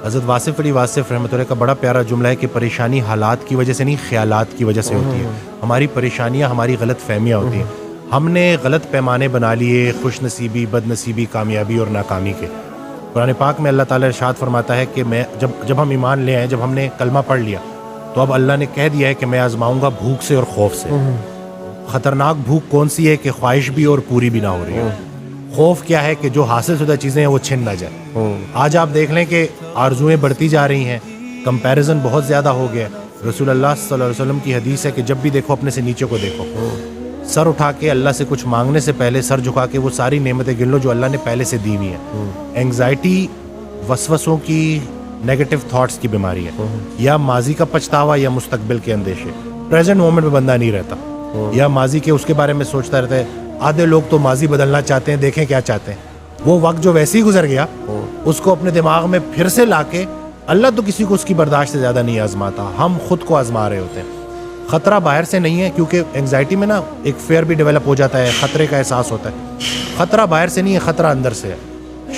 حضرت واصف علی واصف رحمۃ اللہ کا بڑا پیارا جملہ ہے کہ پریشانی حالات کی وجہ سے نہیں، خیالات کی وجہ سے ہوتی ہے. ہماری پریشانیاں ہماری غلط فہمیاں ہوتی ہیں. ہم نے غلط پیمانے بنا لیے خوش نصیبی، بد نصیبی، کامیابی اور ناکامی کے. قرآن پاک میں اللہ تعالیٰ ارشاد فرماتا ہے کہ میں جب ہم ایمان لے آئے، جب ہم نے کلمہ پڑھ لیا تو اب اللہ نے کہہ دیا ہے کہ میں آزماؤں گا بھوک سے اور خوف سے. خطرناک بھوک کون سی ہے کہ خواہش بھی اور پوری بھی نہ ہو رہی ہے. خوف کیا ہے کہ جو حاصل شدہ چیزیں ہیں وہ چھن نہ جائے. آج آپ دیکھ لیں کہ آرزوئیں بڑھتی جا رہی ہیں، کمپیریزن بہت زیادہ ہو گیا. رسول اللہ صلی اللہ علیہ وسلم کی حدیث ہے کہ جب بھی دیکھو اپنے سے نیچے کو دیکھو. سر اٹھا کے اللہ سے کچھ مانگنے سے پہلے سر جھکا کے وہ ساری نعمتیں گن لو جو اللہ نے پہلے سے دی ہوئی ہیں. اینگزائٹی وسوسوں کی، نیگیٹو تھاٹس کی بیماری ہے. یا ماضی کا پچھتاوا یا مستقبل کے اندیشے. پریزنٹ مومنٹ میں بندہ نہیں رہتا، یا ماضی کے اس کے بارے میں سوچتا رہتا ہے. آدھے لوگ تو ماضی بدلنا چاہتے ہیں، دیکھیں کیا چاہتے ہیں. وہ وقت جو ویسے ہی گزر گیا اس کو اپنے دماغ میں پھر سے لا کے، اللہ تو کسی کو اس کی برداشت سے زیادہ نہیں آزماتا، ہم خود کو آزما رہے ہوتے ہیں. خطرہ باہر سے نہیں ہے، کیونکہ انگزائٹی میں نا ایک فیئر بھی ڈیولپ ہو جاتا ہے، خطرے کا احساس ہوتا ہے. خطرہ باہر سے نہیں ہے، خطرہ اندر سے ہے.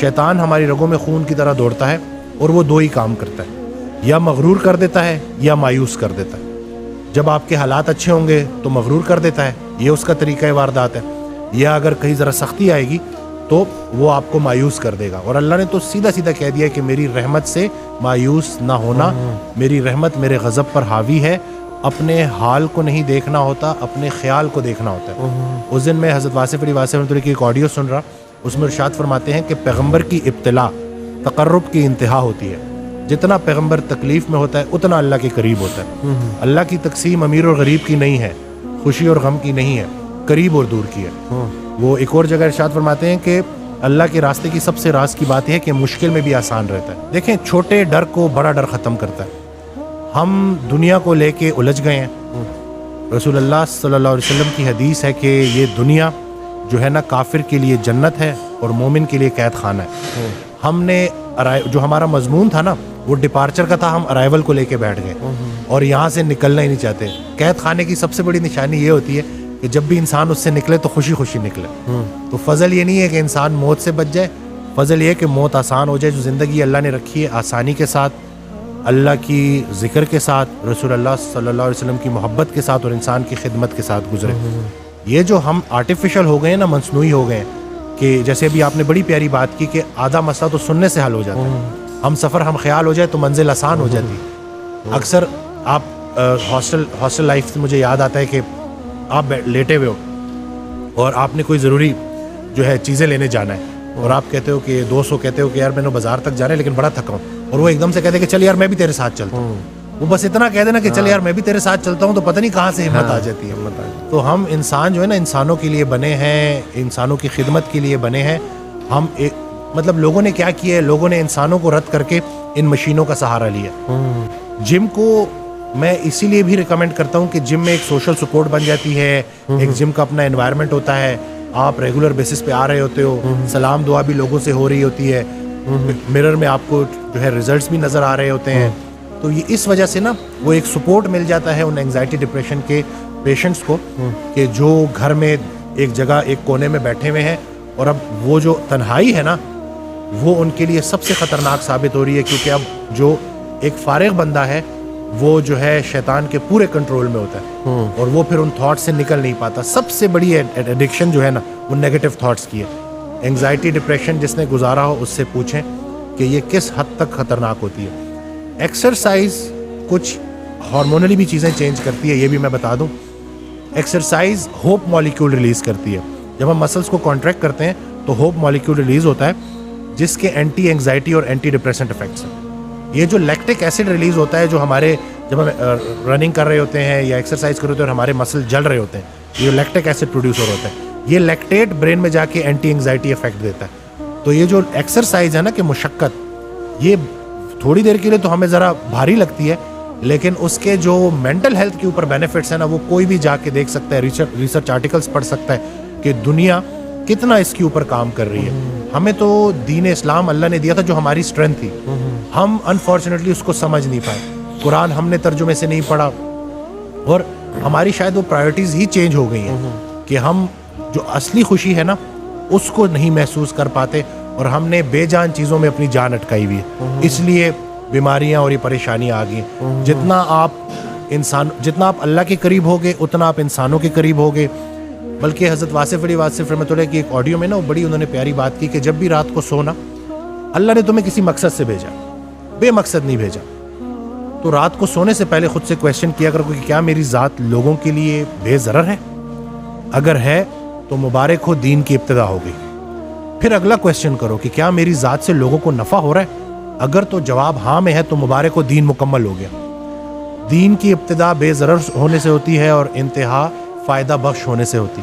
شیطان ہماری رگوں میں خون کی طرح دوڑتا ہے اور وہ دو ہی کام کرتا ہے، یا مغرور کر دیتا ہے یا مایوس کر دیتا ہے. جب آپ کے حالات اچھے ہوں گے تو مغرور کر دیتا ہے، یہ اس کا طریقہ واردات ہے. یا اگر کہیں ذرا سختی آئے گی تو وہ آپ کو مایوس کر دے گا. اور اللہ نے تو سیدھا سیدھا کہہ دیا کہ میری رحمت سے مایوس نہ ہونا، میری رحمت میرے غضب پر حاوی ہے. اپنے حال کو نہیں دیکھنا ہوتا، اپنے خیال کو دیکھنا ہوتا ہے. اس دن میں حضرت واصف علی واصف رحمۃ اللہ کی ایک آڈیو سن رہا، اس میں ارشاد فرماتے ہیں کہ پیغمبر کی ابتلا تقرب کی انتہا ہوتی ہے. جتنا پیغمبر تکلیف میں ہوتا ہے اتنا اللہ کے قریب ہوتا ہے. اللہ کی تقسیم امیر اور غریب کی نہیں ہے، خوشی اور غم کی نہیں ہے، قریب اور دور کی ہے. وہ ایک اور جگہ ارشاد فرماتے ہیں کہ اللہ کے راستے کی سب سے راز کی بات یہ ہے کہ مشکل میں بھی آسان رہتا ہے. دیکھیں، چھوٹے ڈر کو بڑا ڈر ختم کرتا ہے. ہم دنیا کو لے کے الجھ گئے ہیں. رسول اللہ صلی اللہ علیہ وسلم کی حدیث ہے کہ یہ دنیا جو ہے نا کافر کے لیے جنت ہے اور مومن کے لیے قید خانہ ہے. ہم نے جو ہمارا مضمون تھا نا وہ ڈپارچر کا تھا، ہم ارائیول کو لے کے بیٹھ گئے اور یہاں سے نکلنا ہی نہیں چاہتے. قید خانے کی سب سے بڑی نشانی یہ ہوتی ہے کہ جب بھی انسان اس سے نکلے تو خوشی خوشی نکلے. تو فضل یہ نہیں ہے کہ انسان موت سے بچ جائے، فضل یہ ہے کہ موت آسان ہو جائے. جو زندگی اللہ نے رکھی ہے آسانی کے ساتھ، اللہ کی ذکر کے ساتھ، رسول اللہ صلی اللہ علیہ وسلم کی محبت کے ساتھ اور انسان کی خدمت کے ساتھ گزرے. یہ جو ہم آرٹیفیشل ہو گئے ہیں نا، مصنوعی ہو گئے ہیں، کہ جیسے ابھی آپ نے بڑی پیاری بات کی کہ آدھا مسئلہ تو سننے سے حل ہو جاتا ہے. ہم سفر ہم خیال ہو جائے تو منزل آسان ہو جاتی. اکثر آپ ہاسٹل لائف سے مجھے یاد آتا ہے کہ آپ لیٹے ہوئے ہو اور آپ نے کوئی ضروری جو ہے چیزیں لینے جانا ہے اور آپ کہتے ہو کہ دوست کو کہتے ہو کہ یار میں نے بازار تک جانا ہے لیکن بڑا تھکا ہوں، اور وہ ایک دم سے کہتے ہیں کہ چل یار میں بھی تیرے ساتھ چلتا ہوں. وہ بس اتنا کہہ دینا کہ چل یار میں بھی تیرے ساتھ چلتا ہوں تو پتہ نہیں کہاں سے ہمت آ جاتی ہے. تو ہم انسان جو ہے نا انسانوں کے لیے بنے ہیں، انسانوں کی خدمت کے لیے بنے ہیں. ہم مطلب لوگوں نے کیا کیا ہے، لوگوں نے انسانوں کو رد کر کے ان مشینوں کا سہارا لیا. جم کو میں اسی لیے بھی ریکمینڈ کرتا ہوں کہ جم میں ایک سوشل سپورٹ بن جاتی ہے، ایک جم کا اپنا انوائرمنٹ ہوتا ہے، آپ ریگولر بیسس پہ آ رہے ہوتے ہو، سلام دعا بھی لوگوں سے ہو رہی ہوتی ہے، مرر میں آپ کو جو ہے ریزلٹس بھی نظر آ رہے ہوتے ہیں. تو یہ اس وجہ سے نا وہ ایک سپورٹ مل جاتا ہے ان اینگزائٹی ڈپریشن کے پیشنٹس کو کہ جو گھر میں ایک جگہ ایک کونے میں بیٹھے ہوئے ہیں. اور اب وہ جو تنہائی ہے نا وہ ان کے لیے سب سے خطرناک ثابت ہو رہی ہے، کیونکہ اب جو ایک فارغ بندہ ہے وہ جو ہے شیطان کے پورے کنٹرول میں ہوتا ہے اور وہ پھر ان تھاٹ سے نکل نہیں پاتا. سب سے بڑی ایڈکشن جو ہے نا وہ نیگیٹو تھاٹس کی ہے. اینگزائٹی ڈپریشن جس نے گزارا ہو اس سے پوچھیں کہ یہ کس حد تک خطرناک ہوتی ہے. ایکسرسائز کچھ ہارمونلی بھی چیزیں چینج کرتی ہے، یہ بھی میں بتا دوں. ایکسرسائز ہوپ مالیکول ریلیز کرتی ہے. جب ہم مسلس کو کانٹریکٹ کرتے ہیں تو ہوپ مالیکول ریلیز ہوتا ہے جس کے اینٹی اینگزائٹی اور اینٹی ڈپریسنٹ افیکٹس ہیں. یہ جو لیکٹک ایسڈ ریلیز ہوتا ہے جو ہمارے جب ہم رننگ کر رہے ہوتے ہیں یا ایکسرسائز کر رہے ہوتے ہیں اور ہمارے مسل جل رہے ہوتے ہیں، یہ لیکٹک ایسڈ پروڈیوس ہو رہا ہوتا ہے. یہ لیکٹیٹ برین میں جا کے اینٹی اینگزائٹی افیکٹ دیتا ہے. تو یہ جو ایکسرسائز ہے نا کہ مشقت، یہ تھوڑی دیر کے لیے تو ہمیں ذرا بھاری لگتی ہے لیکن اس کے جو مینٹل ہیلتھ کے اوپر بینیفٹس ہیں نا وہ کوئی بھی جا کے دیکھ سکتا ہے، ریسرچ آرٹیکلس پڑھ سکتا ہے کہ دنیا کتنا اس کے اوپر کام کر رہی ہے. ہمیں تو دین اسلام اللہ نے دیا تھا جو ہماری اسٹرینتھ تھی، ہم انفارچونیٹلی اس کو سمجھ نہیں پائے. قرآن ہم نے ترجمے سے نہیں پڑھا اور ہماری شاید وہ پرائرٹیز ہی چینج ہو گئی ہیں کہ ہم جو اصلی خوشی ہے نا اس کو نہیں محسوس کر پاتے اور ہم نے بے جان چیزوں میں اپنی جان اٹکائی ہوئی ہے. اس لیے بیماریاں اور یہ پریشانیاں آ گئی. جتنا آپ اللہ کے قریب ہوگے اتنا آپ انسانوں کے قریب ہوگے. بلکہ حضرت واصف علی واصف رحمۃ اللہ کی ایک آڈیو میں نا بڑی انہوں نے پیاری بات کی کہ جب بھی رات کو سونا, اللہ نے تمہیں کسی مقصد سے بھیجا, بے مقصد نہیں بھیجا. تو رات کو سونے سے پہلے خود سے کویشچن کیا کرو کہ کیا میری ذات لوگوں کے لیے بے ضرر ہے؟ اگر ہے تو مبارک ہو, دین کی ابتدا ہو گئی. پھر اگلا کویشچن کرو کہ کیا میری ذات سے لوگوں کو نفع ہو رہا ہے؟ اگر تو جواب ہاں میں ہے تو مبارک ہو, دین مکمل ہو گیا. دین کی ابتدا بے ضرر ہونے سے ہوتی ہے اور انتہا فائدہ بخش ہونے سے ہوتی.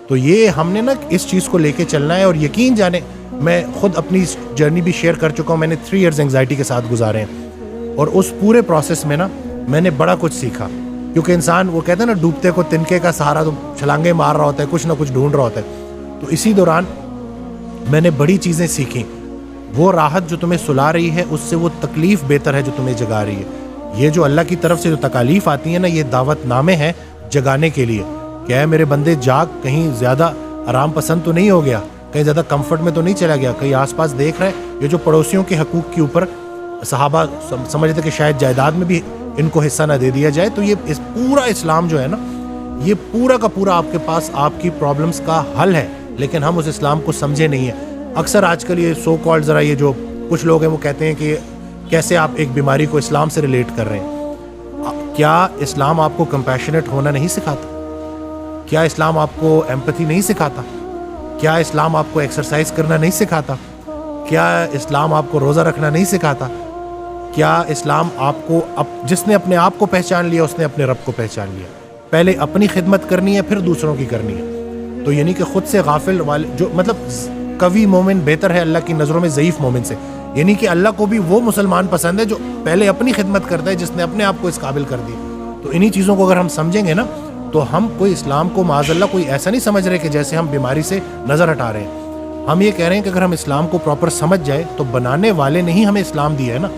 تو یہ ہم نے نا اس چیز کو لے کے چلنا ہے. اور یقین جانے میں خود اپنی جرنی بھی شیئر کر چکا ہوں. میں نے 3 ایئرز انگزائٹی کے ساتھ گزارے ہیں اور اس پورے پروسیس میں نا میں نے بڑا کچھ سیکھا. کیونکہ انسان وہ کہتے ہیں نا ڈوبتے کو تنکے کا سہارا, تو چھلانگیں مار رہا ہوتا ہے, کچھ نہ کچھ ڈھونڈ رہا ہوتا ہے. تو اسی دوران میں نے بڑی چیزیں سیکھیں. وہ راحت جو تمہیں سلا رہی ہے اس سے وہ تکلیف بہتر ہے جو تمہیں جگا رہی ہے. یہ جو اللہ کی طرف سے جو تکالیف آتی ہیں نا, یہ دعوت نامے ہیں جگانے کے لیے. کیا ہے میرے بندے, جاگ, کہیں زیادہ آرام پسند تو نہیں ہو گیا, کہیں زیادہ کمفرٹ میں تو نہیں چلا گیا, کہیں آس پاس دیکھ رہے یہ جو پڑوسیوں کے حقوق کے اوپر صحابہ سمجھتے کہ شاید جائیداد میں بھی ان کو حصہ نہ دے دیا جائے. تو یہ پورا اسلام جو ہے نا, یہ پورا کا پورا آپ کے پاس آپ کی پرابلمس کا حل ہے. لیکن ہم اس اسلام کو سمجھے نہیں ہیں. اکثر آج کل یہ سو کالڈ ذرا یہ جو کچھ لوگ ہیں وہ کہتے ہیں کہ کیسے آپ ایک بیماری کو اسلام سے ریلیٹ کر رہے ہیں. کیا اسلام آپ کو کمپیشنیٹ ہونا نہیں سکھاتا؟ کیا اسلام آپ کو ایمپتھی نہیں سکھاتا؟ کیا اسلام آپ کو ایکسرسائز کرنا نہیں سکھاتا؟ کیا اسلام آپ کو روزہ رکھنا نہیں سکھاتا؟ کیا اسلام آپ کو جس نے اپنے آپ کو پہچان لیا اس نے اپنے رب کو پہچان لیا. پہلے اپنی خدمت کرنی ہے پھر دوسروں کی کرنی ہے. تو یعنی کہ خود سے غافل والے جو مطلب قوی مومن بہتر ہے اللہ کی نظروں میں ضعیف مومن سے. یعنی کہ اللہ کو بھی وہ مسلمان پسند ہے جو پہلے اپنی خدمت کرتا ہے, جس نے اپنے آپ کو اس قابل کر دیا. تو انہی چیزوں کو اگر ہم سمجھیں گے نا تو ہم کوئی اسلام کو معاذ اللہ کوئی ایسا نہیں سمجھ رہے کہ جیسے ہم بیماری سے نظر ہٹا رہے ہیں. ہم یہ کہہ رہے ہیں کہ اگر ہم اسلام کو پراپر سمجھ جائے تو بنانے والے نے ہی ہمیں اسلام دیا ہے نا,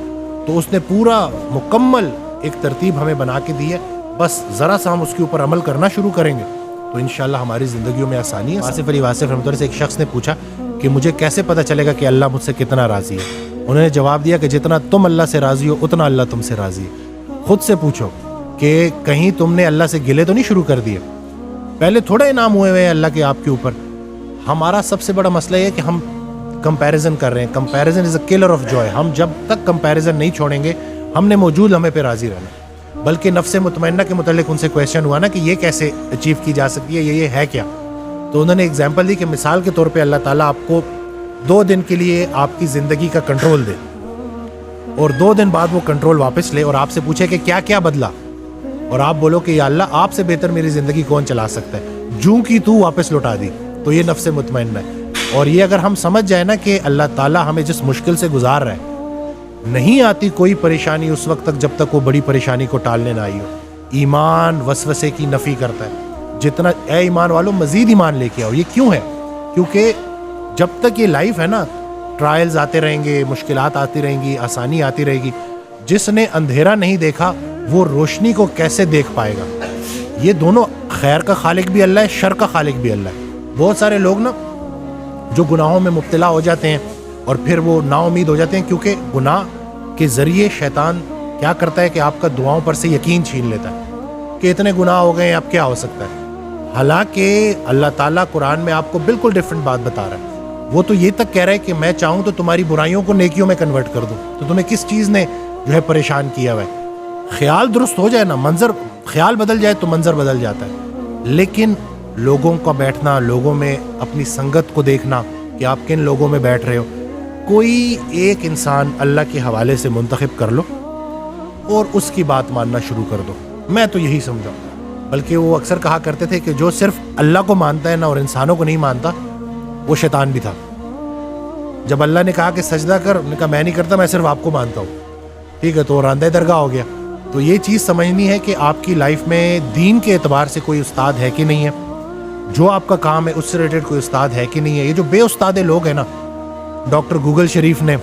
تو اس نے پورا مکمل ایک ترتیب ہمیں بنا کے دی ہے. بس ذرا سا ہم اس کے اوپر عمل کرنا شروع کریں گے تو انشاءاللہ ہماری زندگیوں میں آسانی ہے. واصف علی واصف رحمۃ اللہ سے ایک شخص نے پوچھا کہ مجھے کیسے پتہ چلے گا کہ اللہ مجھ سے کتنا راضی ہے؟ انہوں نے جواب دیا کہ جتنا تم اللہ سے راضی ہو اتنا اللہ تم سے راضی ہے. خود سے پوچھو کہ کہیں تم نے اللہ سے گلے تو نہیں شروع کر دیے؟ پہلے تھوڑے انعام ہوئے ہوئے ہیں اللہ کے آپ کے اوپر. ہمارا سب سے بڑا مسئلہ یہ ہے کہ ہم کمپیریزن کر رہے ہیں. Comparison is a colour of joy. ہم جب تک کمپیریزن نہیں چھوڑیں گے ہم نے موجود لمحے پہ راضی رہنا. بلکہ نفس مطمئنہ کے متعلق ان سے کویشچن ہوا نا کہ یہ کیسے اچیو کی جا سکتی ہے, یہ ہے کیا؟ تو انہوں نے ایگزامپل دی کہ مثال کے طور پہ اللہ تعالیٰ آپ کو 2 دن کے لیے آپ کی زندگی کا کنٹرول دے اور 2 دن بعد وہ کنٹرول واپس لے اور آپ سے پوچھے کہ کیا کیا بدلا, اور آپ بولو کہ یا اللہ آپ سے بہتر میری زندگی کون چلا سکتا ہے, جوں کی تو واپس لوٹا دی. تو یہ نفس مطمئنہ ہے. اور یہ اگر ہم سمجھ جائیں نا کہ اللہ تعالیٰ ہمیں جس مشکل سے گزار رہا ہے, نہیں آتی کوئی پریشانی اس وقت تک جب تک وہ بڑی پریشانی کو ٹالنے نہ آئی ہو. ایمان وسوسے کی نفی کرتا ہے. جتنا اے ایمان والوں مزید ایمان لے کے آؤ. یہ کیوں ہے؟ کیونکہ جب تک یہ لائف ہے نا ٹرائلز آتے رہیں گے, مشکلات آتی رہیں گی, آسانی آتی رہے گی. جس نے اندھیرا نہیں دیکھا وہ روشنی کو کیسے دیکھ پائے گا؟ یہ دونوں, خیر کا خالق بھی اللہ ہے, شر کا خالق بھی اللہ ہے. بہت سارے لوگ نا جو گناہوں میں مبتلا ہو جاتے ہیں اور پھر وہ نا امید ہو جاتے ہیں, کیونکہ گناہ کے ذریعے شیطان کیا کرتا ہے کہ آپ کا دعاؤں پر سے یقین چھین لیتا ہے کہ اتنے گناہ ہو گئے ہیں اب کیا ہو سکتا ہے. حالانکہ اللہ تعالیٰ قرآن میں آپ کو بالکل ڈیفرنٹ بات بتا رہا ہے. وہ تو یہ تک کہہ رہا ہے کہ میں چاہوں تو تمہاری برائیوں کو نیکیوں میں کنورٹ کر دوں. تو تمہیں کس چیز نے جو ہے پریشان کیا ہوا ہے؟ خیال درست ہو جائے نا, منظر خیال بدل جائے تو منظر بدل جاتا ہے. لیکن لوگوں کا بیٹھنا, لوگوں میں اپنی سنگت کو دیکھنا کہ آپ کن لوگوں میں بیٹھ رہے ہو, کوئی ایک انسان اللہ کے حوالے سے منتخب کر لو اور اس کی بات ماننا شروع کر دو. میں تو یہی سمجھا. بلکہ وہ اکثر کہا کرتے تھے کہ جو صرف اللہ کو مانتا ہے نا اور انسانوں کو نہیں مانتا وہ شیطان بھی تھا. جب اللہ نے کہا کہ سجدہ کر, نے کہا میں نہیں کرتا, میں صرف آپ کو مانتا ہوں. ٹھیک ہے, تو راندہ درگاہ ہو گیا. تو یہ چیز سمجھنی ہے کہ آپ کی لائف میں دین کے اعتبار سے کوئی استاد ہے کہ نہیں ہے, جو آپ کا کام ہے اس سے ریلیٹڈ کوئی استاد ہے کہ نہیں ہے. یہ جو بے استاد لوگ ہیں نا, ڈاکٹر گوگل شریف نے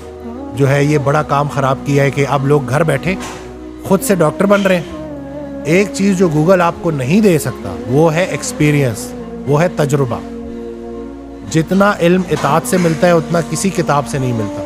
جو ہے یہ بڑا کام خراب کیا ہے کہ اب لوگ گھر بیٹھے خود سے ڈاکٹر بن رہے ہیں. ایک چیز جو گوگل آپ کو نہیں دے سکتا وہ ہے ایکسپیرینس, وہ ہے تجربہ. جتنا علم اطاعت سے ملتا ہے اتنا کسی کتاب سے نہیں ملتا.